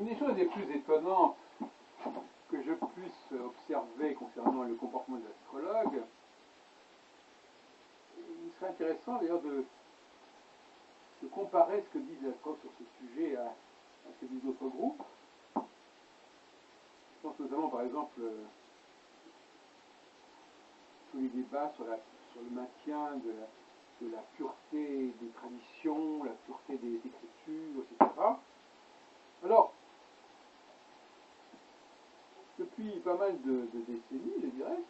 des choses les plus étonnantes que je puisse observer concernant le comportement de l'astrologue, il serait intéressant d'ailleurs de comparer ce que disent les astrologues sur ce sujet à ce que disent d'autres groupes. Je pense notamment par exemple tous les débats sur le maintien de la pureté des traditions, la pureté des écritures, etc. Alors, depuis pas mal de décennies, je dirais,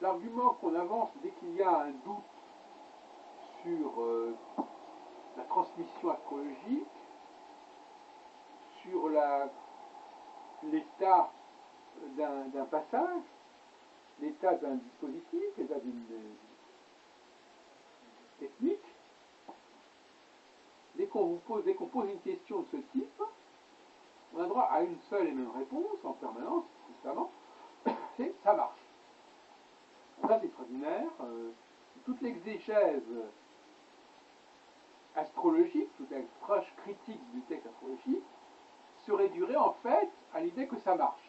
l'argument qu'on avance dès qu'il y a un doute sur la transmission astrologique, sur l'état d'un passage, l'état d'un dispositif, l'état d'une technique, dès qu'on pose une question de ce type, on a droit à une seule et même réponse en permanence, constamment, c'est ça marche. Ça c'est extraordinaire. Toute l'exégèse astrologique, toute l'approche critique du texte astrologique se réduirait en fait à l'idée que ça marche.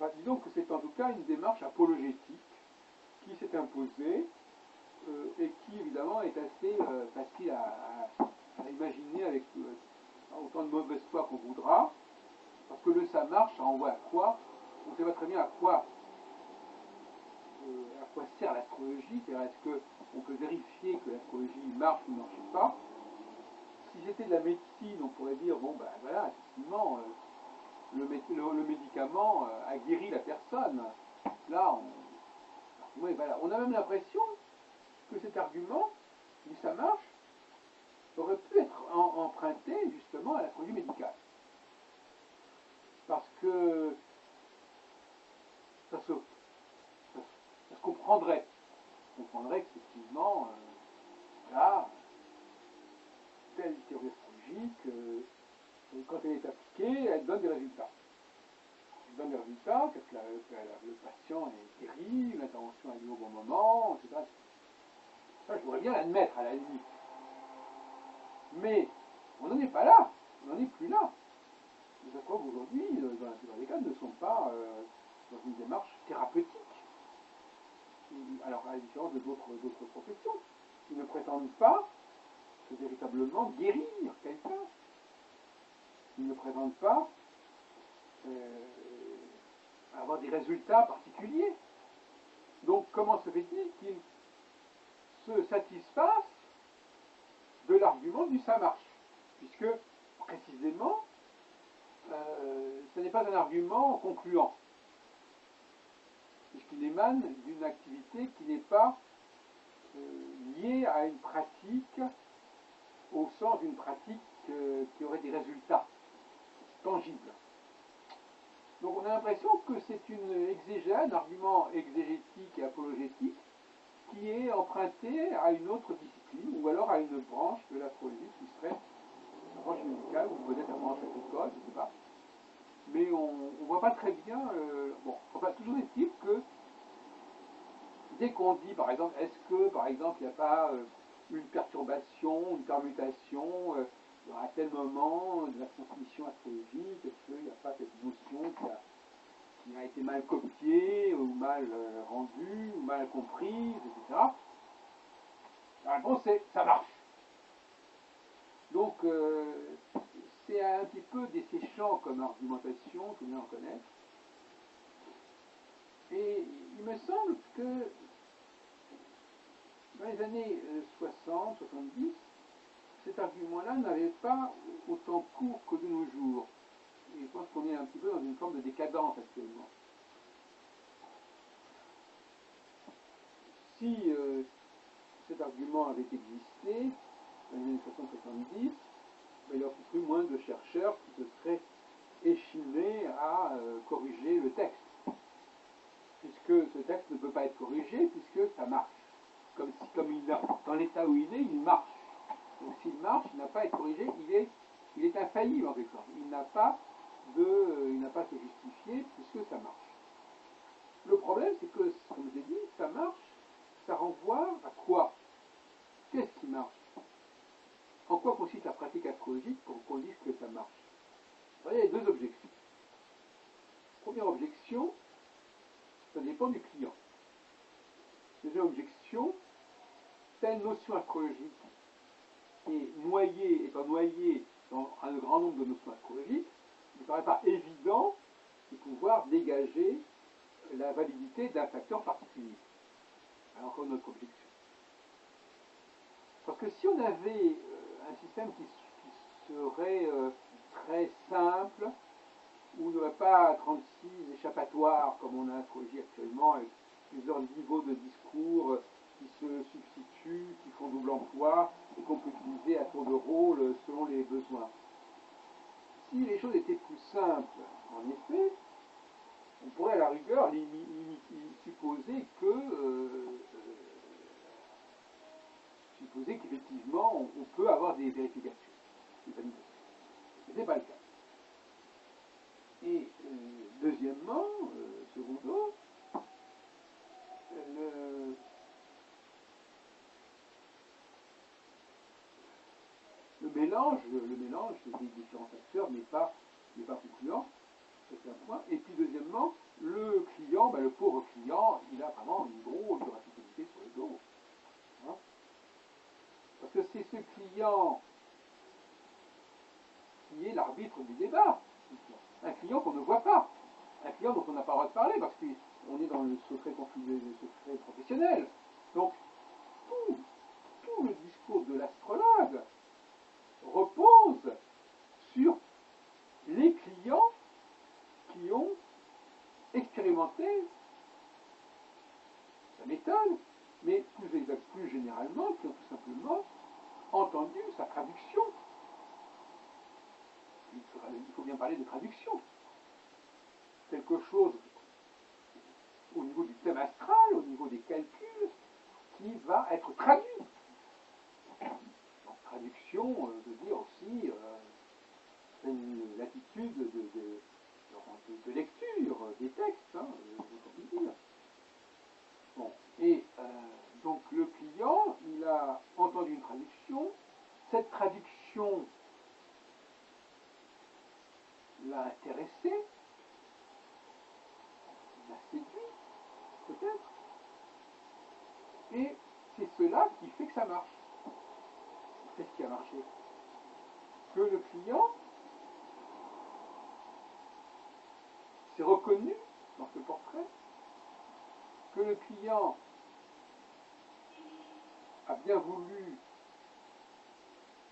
Enfin, disons que c'est en tout cas une démarche apologétique qui s'est imposée et qui évidemment est assez facile à imaginer avec autant de mauvaise foi qu'on voudra, parce que le ça marche, ça renvoie à quoi? On ne sait pas très bien à quoi sert l'astrologie, c'est-à-dire est-ce qu'on peut vérifier que l'astrologie marche ou ne marche pas. Si c'était de la médecine, on pourrait dire, bon ben voilà, effectivement, le médicament a guéri la personne. Là, on a même l'impression que cet argument, si ça marche, aurait pu être emprunté justement à l'astrologie médicale. Parce que ça se comprendrait. On comprendrait qu'effectivement, voilà, telle théorie astrologique, quand elle est appliquée, elle donne des résultats. Elle donne des résultats, que le patient est guéri, l'intervention a lieu au bon moment, etc. Ça, je voudrais bien l'admettre à la limite. Mais on n'en est pas là, on n'en est plus là. Les astrologues aujourd'hui, dans la plupart des cas, ne sont pas dans une démarche thérapeutique. Alors, à la différence de d'autres professions, ils ne prétendent pas véritablement guérir quelqu'un. Ils ne prétendent pas avoir des résultats particuliers. Donc, comment se fait-il qu'ils se satisfassent de l'argument du ça marche? Puisque, précisément, ce n'est pas un argument concluant, puisqu'il émane d'une activité qui n'est pas liée à une pratique au sens d'une pratique qui aurait des résultats tangibles. Donc on a l'impression que c'est une exégèse, un argument exégétique et apologétique qui est emprunté à une autre discipline, ou alors à une branche de l'astrologie qui serait une branche médicale, ou peut-être une branche agricole, je ne sais pas. Mais on ne voit pas très bien. Enfin, toujours est-il que dès qu'on dit, par exemple, est-ce que, par exemple, il n'y a pas une perturbation, une permutation à tel moment de la transmission astrologique, est-ce qu'il n'y a pas cette notion qui a été mal copiée, ou mal rendue, ou mal comprise, etc. La réponse c'est ça marche. Donc, c'est un petit peu desséchant comme argumentation, tout le monde en connaît. Et il me semble que dans les années 60, 70, cet argument-là n'avait pas autant cours que de nos jours. Et je pense qu'on est un petit peu dans une forme de décadence actuellement. Si cet argument avait existé dans les années 60-70, il aurait fallu moins de chercheurs qui se seraient échinés à corriger le texte. Puisque ce texte ne peut pas être corrigé, puisque ça marche. Comme dans l'état où il est, il marche. Donc s'il marche, il n'a pas à être corrigé, il est infaillible en quelque sorte. Il n'a pas à se justifier puisque ça marche. Le problème, c'est que, comme j'ai dit, ça marche, ça renvoie à quoi? Qu'est-ce qui marche? En quoi consiste la pratique astrologique pour qu'on dise que ça marche? notion astrologique étant noyée dans un grand nombre de notions astrologiques, il ne paraît pas évident de pouvoir dégager la validité d'un facteur particulier. Alors encore notre objection. Parce que si on avait un système qui serait très simple, où il n'y aurait pas 36 échappatoires comme on a en astrologie actuellement, avec plusieurs niveaux de discours qui se substituent, qui font double emploi, et qu'on peut utiliser à tour de rôle selon les besoins. Si les choses étaient plus simples, en effet, on pourrait à la rigueur supposer qu'effectivement on peut avoir des vérifications, des validations. Mais ce n'est pas le cas. Et deuxièmement, secondo, le mélange des différents facteurs n'est pas concluant, c'est un point. Et puis deuxièmement, le client, le pauvre client, il a vraiment une grosse responsabilité sur le dos. Hein, parce que c'est ce client qui est l'arbitre du débat. Un client qu'on ne voit pas. Un client dont on n'a pas le droit de parler parce qu'on est dans le secret professionnel. Donc, tout le discours de l'astrologue repose sur les clients qui ont expérimenté sa méthode, mais plus généralement, qui ont tout simplement entendu sa traduction. Il faut bien parler de traduction. Quelque chose au niveau du thème astral, au niveau des calculs, qui va être traduit. Donc, traduction veut dire aussi une latitude de lecture des textes, on peut dire. Bon, et donc le client, il a entendu une traduction, cette traduction l'a intéressé, l'a séduit, peut-être, et c'est cela qui fait que ça marche. Qu'est-ce qui a marché? Que le client s'est reconnu dans ce portrait, que le client a bien voulu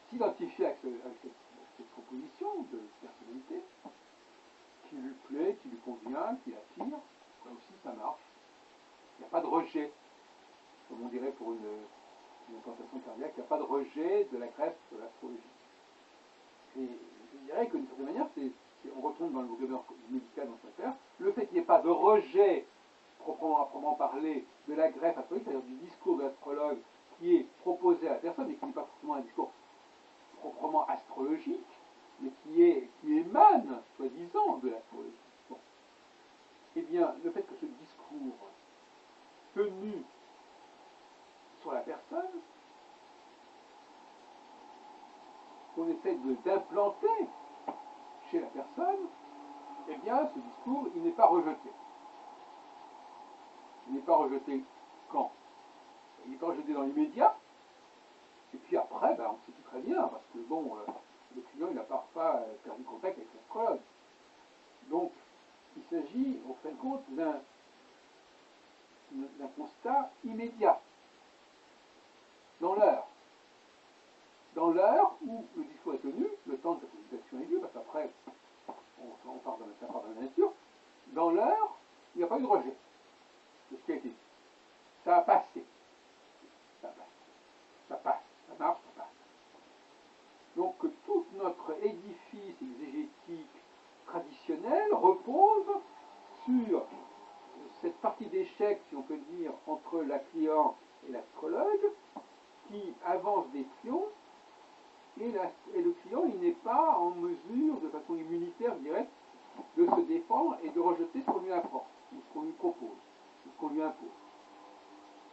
s'identifier avec cette proposition de personnalité, qui lui plaît, qui lui convient, qui l'attire, là aussi ça marche. Il n'y a pas de rejet, comme on dirait pour une implantation cardiaque, il n'y a pas de rejet de la greffe de l'astrologie. Et je dirais que d'une certaine manière, on retourne dans le vocabulaire médical dans cette affaire, le fait qu'il n'y ait pas de rejet proprement parler de la greffe astrologique, c'est-à-dire du discours de l'astrologue qui est proposé à la personne et qui n'est pas forcément un discours proprement astrologique, mais qui émane, soi-disant, de l'astrologie. Bon. Eh bien, le fait que ce discours tenu sur la personne, qu'on essaie d'implanter chez la personne, eh bien, ce discours, il n'est pas rejeté. Il n'est pas rejeté quand? Il n'est pas rejeté dans l'immédiat, et puis après, on ne sait plus très bien, parce que bon, le client, il n'a pas perdu contact avec l'astrologue. Donc, il s'agit, en fin de compte, d'un constat immédiat, dans l'heure. Dans l'heure où le discours est tenu, le temps de sa communication est lieu, parce qu'après, on part dans la nature, dans l'heure, il n'y a pas eu de rejet de ce qui a été dit. Ça a passé. Ça passe. Ça passe. Ça marche, ça passe. Donc tout notre édifice exégétique traditionnel repose sur cette partie d'échec, si on peut dire, entre la cliente et l'astrologue, qui avance des pions, et le client, il n'est pas en mesure, de façon immunitaire, je dirais, de se défendre et de rejeter ce qu'on lui apprend, ou ce qu'on lui propose, ou ce qu'on lui impose.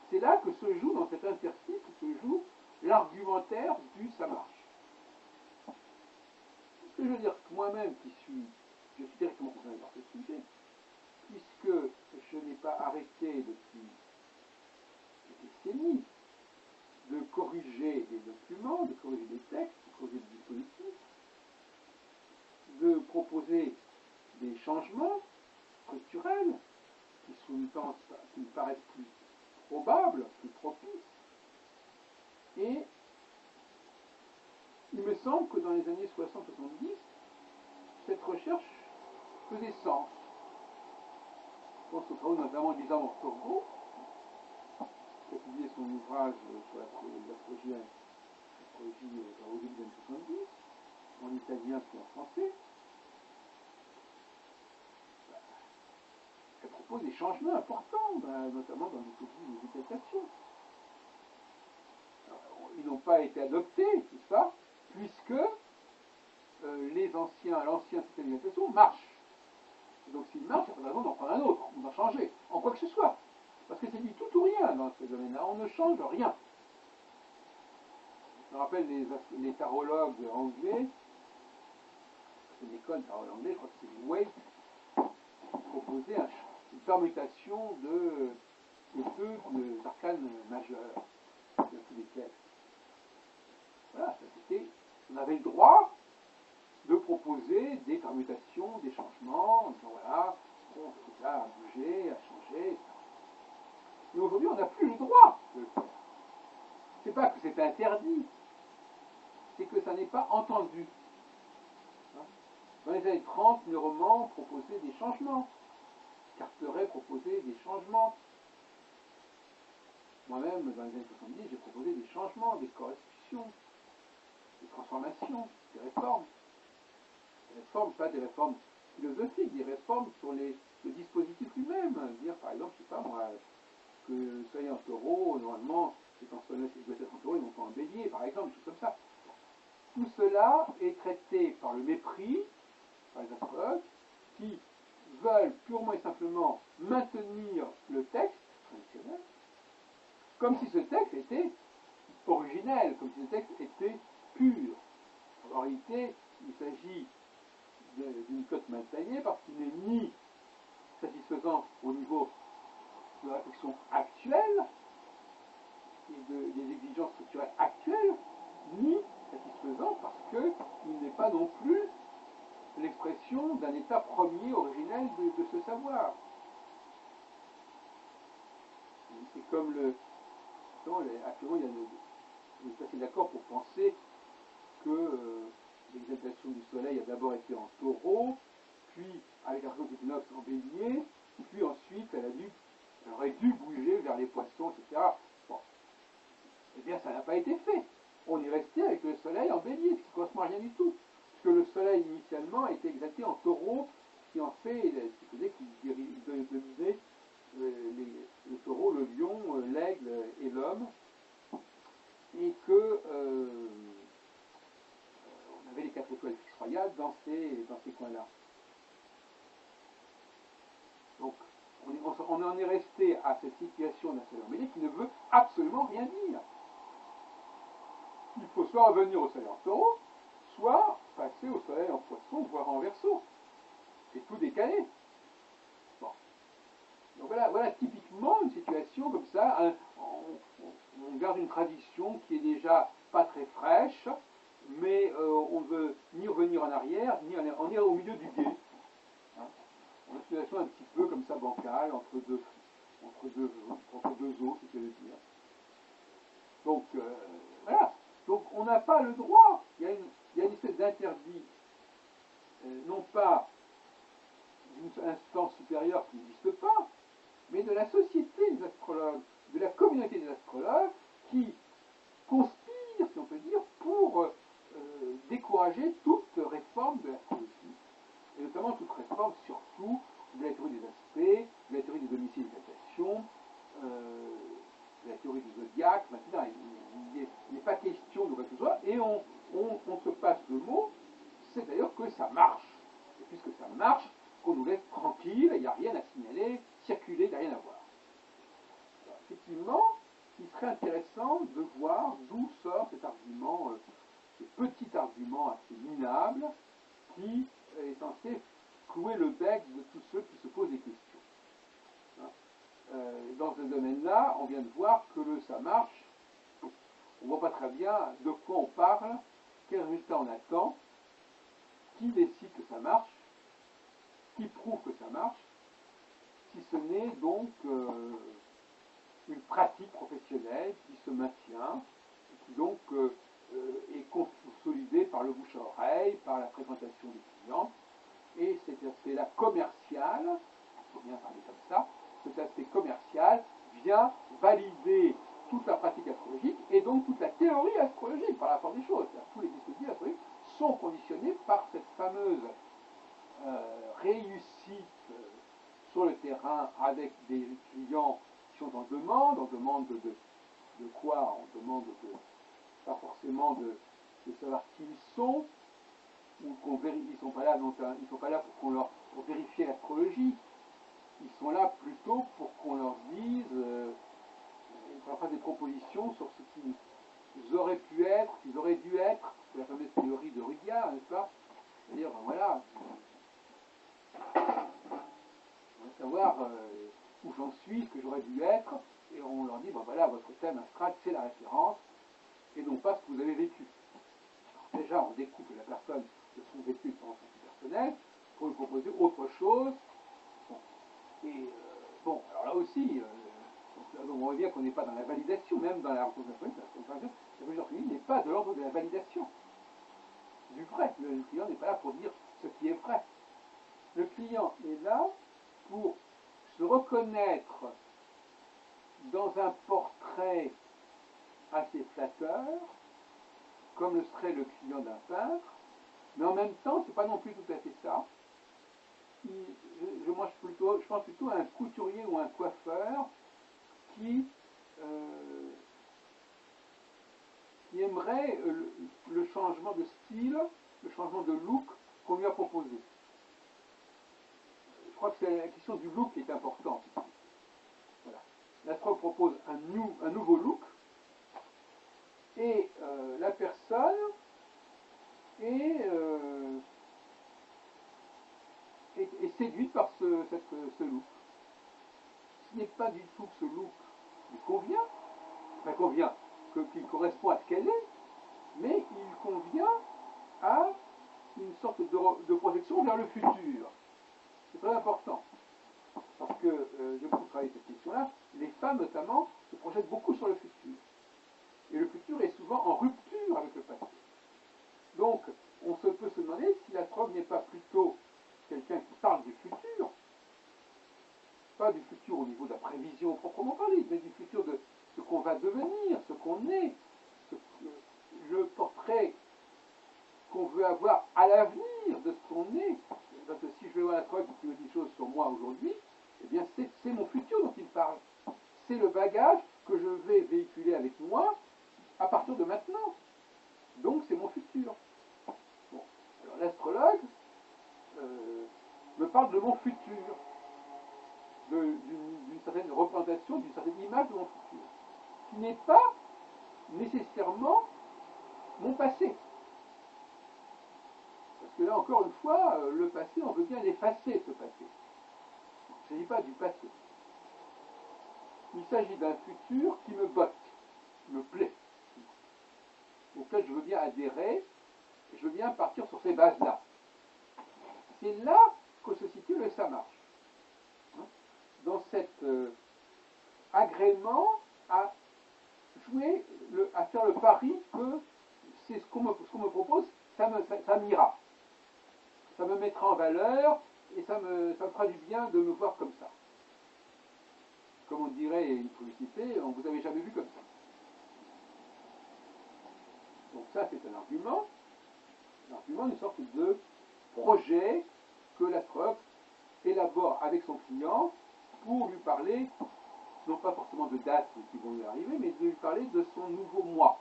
C'est là que se joue, dans cet interstice, que se joue l'argumentaire du ça marche. Ce que je veux dire que moi-même, je suis directement concerné par ce sujet, puisque je n'ai pas arrêté depuis des décennies de corriger des documents, de corriger des textes, de corriger des dispositifs, de proposer des changements structurels qui me paraissent plus probables, plus propices. Et il me semble que dans les années 60-70, cette recherche faisait sens. Je pense au travail notamment d'Isamor Torgo, qui a publié son ouvrage sur l'astrologie au début des années 70, en italien puis en français. Elle propose des changements importants, notamment dans l'utopie des méditation. Ils n'ont pas été adoptés, tout ça, puisque l'ancien système de méditation marche. Et donc s'il marche, il n'y a pas de raison d'en prendre un autre, ou d'en changer, en quoi que ce soit. Parce que c'est du tout ou rien dans ce domaine-là, on ne change rien. Je me rappelle les tarologues anglais, c'est une école tarologue anglais, je crois que c'est Waite, qui proposait une permutation de deux arcanes majeurs, de tous lesquels. Voilà, ça c'était. On avait le droit de proposer des permutations, des changements, en disant voilà, on fait ça à bouger, à changer, etc. Mais aujourd'hui, on n'a plus le droit de le faire. C'est pas que c'est interdit, c'est que ça n'est pas entendu. Dans les années 30, Neuroman proposait des changements. Carteret proposait des changements. Moi-même, dans les années 70, j'ai proposé des changements, des corrections, des transformations, des réformes. Des réformes, pas des réformes philosophiques, des réformes sur le dispositif lui-même. Dire, par exemple, je ne sais pas moi, que le soleil en taureau, normalement, c'est en soleil, c'est doit être en taureau et non pas en bélier, par exemple, des choses comme ça. Tout cela est traité par le mépris, par les astrologues, qui veulent purement et simplement maintenir le texte traditionnel, comme si ce texte était originel, comme si ce texte était pur. En réalité, il s'agit d'une cote mal taillée parce qu'il n'est ni satisfaisant au niveau de la réflexion actuelle et des exigences structurelles actuelles, ni satisfaisant parce qu'il n'est pas non plus l'expression d'un état premier originel de ce savoir. C'est comme actuellement, on est assez d'accord pour penser que l'exaltation du soleil a d'abord été en taureau, puis avec l'argent d'équinoxe en bélier, puis ensuite elle aurait dû bouger vers les poissons, etc. Bon. Eh bien, ça n'a pas été fait. On est resté avec le soleil en bélier, ce qui ne correspond à rien du tout. Parce que le soleil, initialement, a été exalté en taureau, qui en fait, ce qui faisait qu'il dominait le taureau, le lion, l'aigle et l'homme, et que on avait les 4 étoiles fixes royales dans ces coins-là. Donc, on en est resté à cette situation d'un soleil en bélier qui ne veut absolument rien dire. Il faut soit revenir au soleil en taureau, soit passer au soleil en poisson, voire en verseau. C'est tout décalé. Bon. Donc voilà typiquement une situation comme ça. On garde une tradition qui est déjà pas très fraîche, mais on ne veut ni revenir en arrière, ni on est au milieu du gué. Hein. On a une situation un petit peu comme ça bancale, entre deux eaux, si je veux dire. Donc voilà. Donc on n'a pas le droit. Il y a une espèce d'interdit, non pas d'une instance supérieure qui n'existe pas, mais de la société des astrologues, de la communauté des astrologues, qui conspire, si on peut dire, pour décourager toute réforme de l'astrologie, et notamment toute réforme, surtout, de la théorie des aspects, de la théorie des domiciles d'habitation, de la théorie du zodiaque, etc. Il n'est pas question de quoi que ce soit, et on se passe le mot, c'est d'ailleurs que ça marche. Et puisque ça marche, qu'on nous laisse tranquille, il n'y a rien à signaler, circuler, il n'y a rien à voir. Alors, effectivement, il serait intéressant de voir d'où sort cet argument, ce petit argument assez minable, qui est censé clouer le bec de tous ceux qui se posent des questions. Dans ce domaine-là, on vient de voir que ça marche très bien de quoi on parle, quel résultat on attend, qui décide que ça marche, qui prouve que ça marche, si ce n'est donc une pratique professionnelle qui se maintient, et qui donc est consolidée par le bouche à oreille, par la fréquentation des clients, et cet aspect-là commercial, il faut bien parler comme ça, cet aspect commercial vient valider toute la pratique astrologique et donc toute la théorie astrologique par la force des choses. Tous les dispositifs astrologiques sont conditionnés par cette fameuse réussite sur le terrain avec des clients qui sont en demande. On demande de quoi? On demande pas forcément de savoir qui ils sont, ou ils sont pas là, donc, ils sont pas là pour vérifier l'astrologie. Ils sont là plutôt pour qu'on leur dise, qu'on fasse des propositions sur ce qu'ils auraient pu être, qu'ils auraient dû être, c'est la fameuse théorie de Rudyard, n'est-ce pas? C'est-à-dire, ben voilà, on va savoir où j'en suis, ce que j'aurais dû être, et on leur dit, ben voilà, votre thème astral, c'est la référence, et non pas ce que vous avez vécu. Alors déjà, on découpe la personne de son vécu de son ressenti personnel pour lui proposer autre chose. Bon. Et bon, alors là aussi, on voit bien qu'on n'est pas dans la validation, même dans la rencontre astrologique, la validation n'est pas de l'ordre de la validation du vrai. Le client n'est pas là pour dire ce qui est vrai. Le client est là pour se reconnaître dans un portrait assez flatteur, comme le serait le client d'un peintre, mais en même temps, c'est pas non plus tout à fait ça. Je pense plutôt à un couturier ou un coiffeur qui aimerait le changement de style, le changement de look qu'on lui a proposé. Je crois que c'est la question du look qui est importante. Voilà. L'astrologue propose un nouveau look, et la personne est séduite par ce look. Ce n'est pas du tout que ce look lui convient, qu'il correspond à ce qu'elle est, mais il convient à une sorte de projection vers le futur. C'est très important, parce que j'ai beaucoup travaillé cette question-là. Les femmes, notamment, se projettent beaucoup sur le futur. Et le futur est souvent en rupture avec le passé. Donc, on peut se demander si l'astrologue n'est pas plutôt quelqu'un qui parle du futur, pas du futur au niveau de la prévision proprement parlée, mais du futur de ce qu'on va devenir, ce qu'on est, le portrait qu'on veut avoir à l'avenir de ce qu'on est. Parce que si je vais voir l'astrologue qui me dit des choses sur moi aujourd'hui, eh bien c'est mon futur dont il parle. C'est le bagage que je vais véhiculer avec moi à partir de maintenant. Donc c'est mon futur. Bon. Alors l'astrologue me parle de mon futur, d'une certaine représentation, d'une certaine image de mon futur, qui n'est pas nécessairement mon passé. Parce que là, encore une fois, le passé, on veut bien l'effacer, ce passé. Il ne s'agit pas du passé. Il s'agit d'un futur qui me botte, qui me plaît, auquel je veux bien adhérer, et je veux bien partir sur ces bases-là. C'est là que se situe le ça marche. Dans cet agrément à jouer, à faire le pari que c'est ce qu'on me propose, ça m'ira. Ça me mettra en valeur et ça me fera du bien de me voir comme ça. Comme on dirait une publicité, on vous avait jamais vu comme ça. Donc ça, c'est un argument, une sorte de projet que l'astrologue élabore avec son client pour lui parler, non pas forcément de dates qui vont lui arriver, mais de lui parler de son nouveau moi.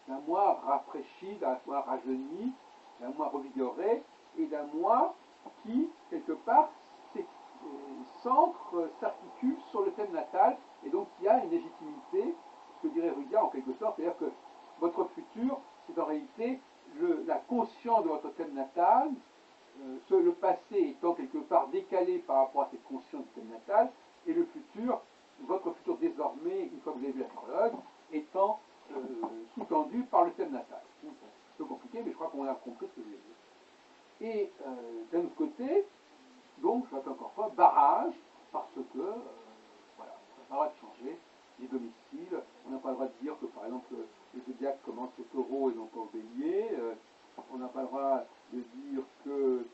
D'un moi rafraîchi, d'un moi rajeuni, d'un moi revigoré, et d'un moi qui, quelque part, s'articule sur le thème natal, et donc il y a une légitimité, ce que dirait Rudyard en quelque sorte, c'est-à-dire que votre futur, c'est en réalité la conscience de votre thème natal, le passé étant quelque part décalé par rapport à cette conscience du thème natal, et le futur, votre futur désormais, une fois que vous avez vu l'astrologue, étant par le thème natal. C'est un peu compliqué, mais je crois qu'on a compris ce que je voulais dire. Et d'un autre côté, donc, je répète encore une fois, barrage, parce que, voilà, on n'a pas le droit de changer les domiciles, on n'a pas le droit de dire que, par exemple, le zodiaque commence au taureau et non pas au bélier, on n'a pas le droit de dire que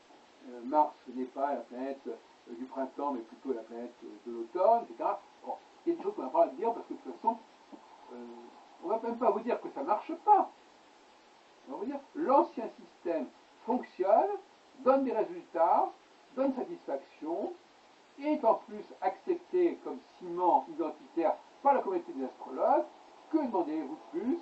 Mars n'est pas la planète du printemps, mais plutôt la planète de l'automne, etc. Bon, il y a des choses qu'on n'a pas le droit de dire, parce que de toute façon, on ne va même pas vous dire que ça ne marche pas. On va vous dire, l'ancien système fonctionne, donne des résultats, donne satisfaction, est en plus accepté comme ciment identitaire par la communauté des astrologues. Que demandez-vous de plus?